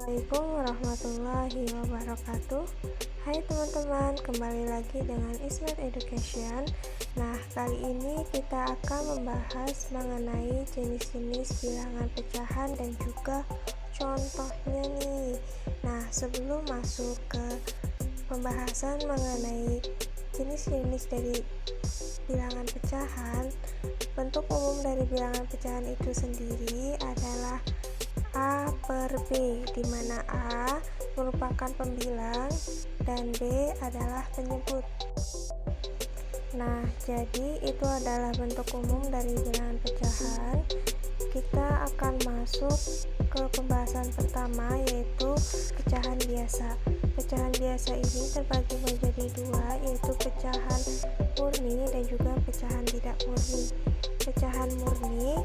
Assalamualaikum warahmatullahi wabarakatuh. Hai teman-teman, kembali lagi dengan Ismet Education. Nah, kali ini kita akan membahas mengenai jenis-jenis bilangan pecahan dan juga contohnya nih. Nah, sebelum masuk ke pembahasan mengenai jenis-jenis dari bilangan pecahan, bentuk umum dari bilangan pecahan itu sendiri adalah A per B, di mana A merupakan pembilang dan B adalah penyebut. Nah, jadi itu adalah bentuk umum dari bilangan pecahan. Kita akan masuk ke pembahasan pertama, yaitu pecahan biasa. Pecahan biasa ini terbagi menjadi dua, yaitu pecahan murni dan juga pecahan tidak murni. Pecahan murni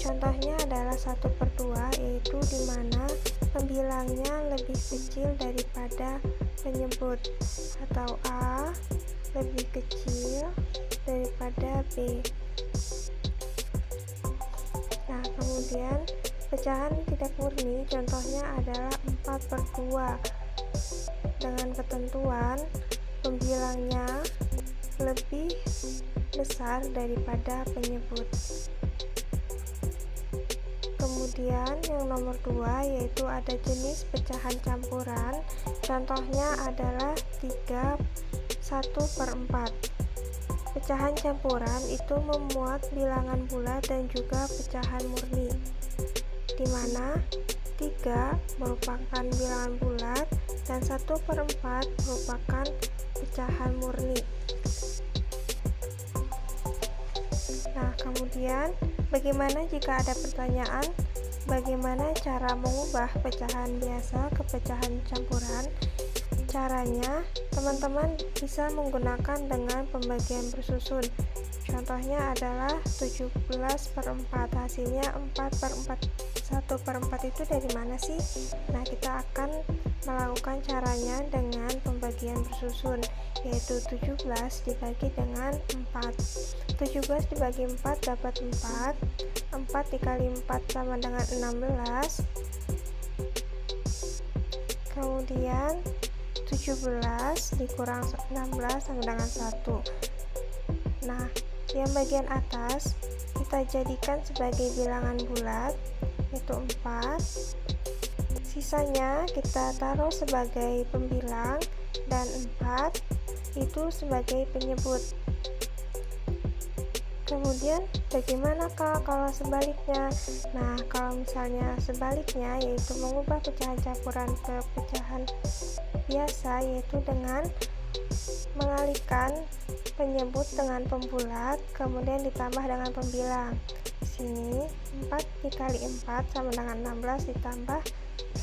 contohnya adalah 1/2, yaitu dimana pembilangnya lebih kecil daripada penyebut, atau A lebih kecil daripada B. Nah, kemudian pecahan tidak murni contohnya adalah 4/2 dengan ketentuan pembilangnya lebih besar daripada penyebut. Kemudian yang nomor 2, yaitu ada jenis pecahan campuran, contohnya adalah 1/4. Pecahan campuran itu memuat bilangan bulat dan juga pecahan murni, di mana 3 merupakan bilangan bulat dan 1/4 merupakan pecahan murni. Nah, kemudian bagaimana jika ada pertanyaan bagaimana cara mengubah pecahan biasa ke pecahan campuran? Caranya, teman-teman bisa menggunakan dengan pembagian bersusun. Contohnya adalah 17/4, hasilnya 4/4. 1/4 itu dari mana sih? Nah, kita akan melakukan caranya dengan pembagian bersusun, yaitu 17 dibagi dengan 4. 17 dibagi 4 dapat 4. 4 dikali 4 sama dengan 16. Kemudian 17 dikurang 16 sama dengan 1. Nah, yang bagian atas kita jadikan sebagai bilangan bulat, yaitu 4. Sisanya kita taruh sebagai pembilang dan 4 itu sebagai penyebut. Kemudian bagaimanakah kalau sebaliknya? Nah, kalau misalnya sebaliknya, yaitu mengubah pecahan campuran ke pecahan biasa, yaitu dengan mengalihkan penyebut dengan pembulat kemudian ditambah dengan pembilang. Di sini 4 dikali 4 sama dengan 16 ditambah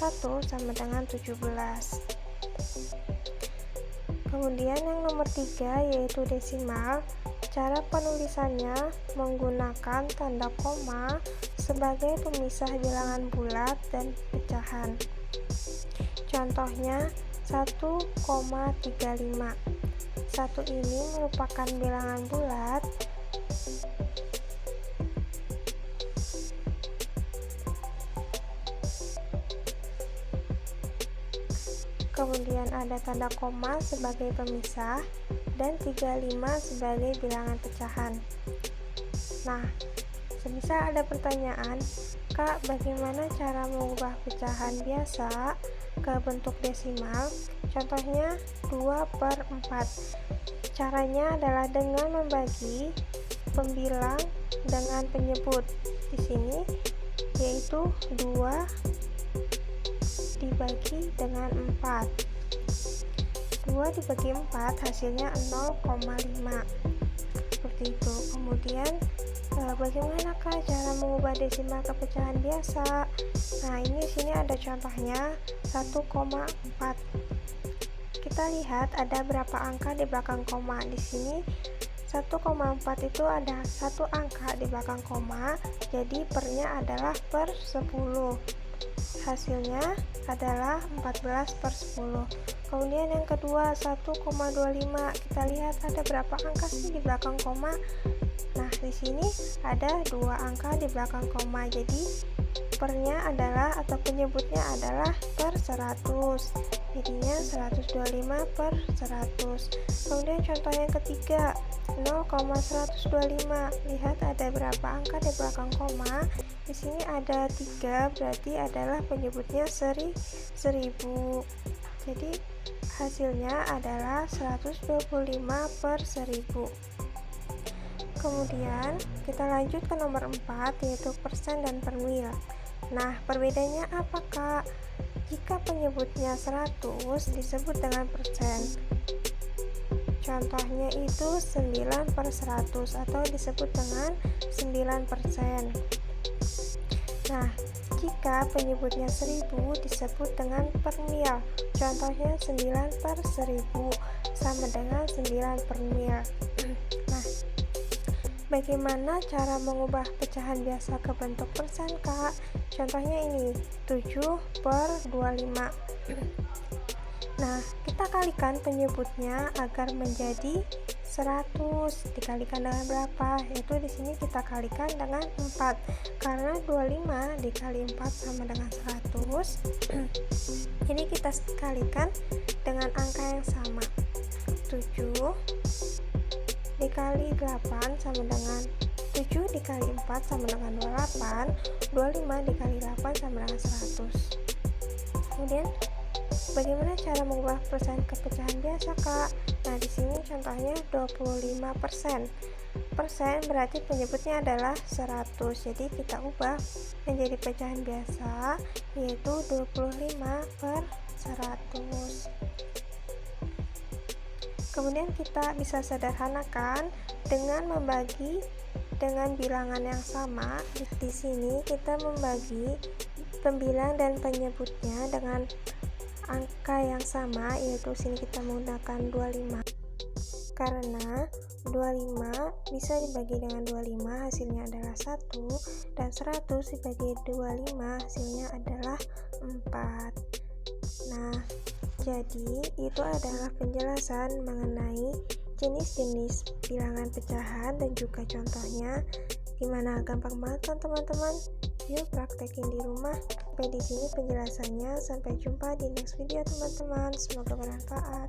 1 sama dengan 17. Kemudian yang nomor 3, yaitu desimal. Cara penulisannya menggunakan tanda koma sebagai pemisah bilangan bulat dan pecahan. Contohnya 1,35. 1 ini merupakan bilangan bulat kemudian ada tanda koma sebagai pemisah dan 35 sebagai bilangan pecahan. Nah, semisal ada pertanyaan, Kak, bagaimana cara mengubah pecahan biasa ke bentuk desimal? Contohnya 2/4. Caranya adalah dengan membagi pembilang dengan penyebut. Di sini yaitu 2 dibagi dengan 4. 2 dibagi 4 hasilnya 0,5. Seperti itu. Kemudian bagaimanakah cara mengubah desimal ke pecahan biasa? Nah, ini sini ada contohnya 1,4. Kita lihat ada berapa angka di belakang koma. Di sini 1,4 itu ada 1 angka di belakang koma, jadi pernya adalah per 10. Hasilnya adalah 14/10. Kemudian yang kedua 1,25. Kita lihat ada berapa angka sih di belakang koma. Nah, di sini ada 2 angka di belakang koma. Jadi pernya adalah atau penyebutnya adalah per 100, jadinya 125 per 100. Kemudian contoh yang ketiga, 0,125. Lihat ada berapa angka di belakang koma. Di sini ada 3, berarti adalah penyebutnya 1000. Jadi hasilnya adalah 125 per 1000. Kemudian kita lanjut ke nomor 4, yaitu persen dan per mil. Nah, perbedaannya apa, Kak? Jika penyebutnya 100 disebut dengan persen. Contohnya itu 9 per 100 atau disebut dengan 9%. Nah, jika penyebutnya 1000 disebut dengan per mil. Contohnya 9 per 1000 sama dengan 9 per mil. Nah, bagaimana cara mengubah pecahan biasa ke bentuk persen, Kak? Contohnya ini, 7 per 25. Nah, kita kalikan penyebutnya agar menjadi 100. Dikalikan dengan berapa? Yaitu di sini kita kalikan dengan 4. Karena 25 dikali 4 sama dengan 100. Jadi kita kalikan dengan angka yang sama. 7 dikali 8 sama dengan 7 dikali 4 sama dengan 28. 25 dikali 8 sama dengan 100. Kemudian bagaimana cara mengubah persen ke pecahan biasa, Kak? Nah, di sini contohnya 25%. Persen berarti penyebutnya adalah 100. Jadi kita ubah menjadi pecahan biasa, yaitu 25 per 100. Kemudian kita bisa sederhanakan dengan membagi dengan bilangan yang sama. Di sini kita membagi pembilang dan penyebutnya dengan angka yang sama, yaitu sini kita menggunakan 25. Karena 25 bisa dibagi dengan 25 hasilnya adalah 1, dan 100 dibagi 25 hasilnya adalah 4. Nah, jadi itu adalah penjelasan mengenai jenis-jenis bilangan pecahan dan juga contohnya, dimana gampang banget kan teman-teman. Yuk praktekin di rumah. Sampai di sini penjelasannya. Sampai jumpa di next video teman-teman. Semoga bermanfaat.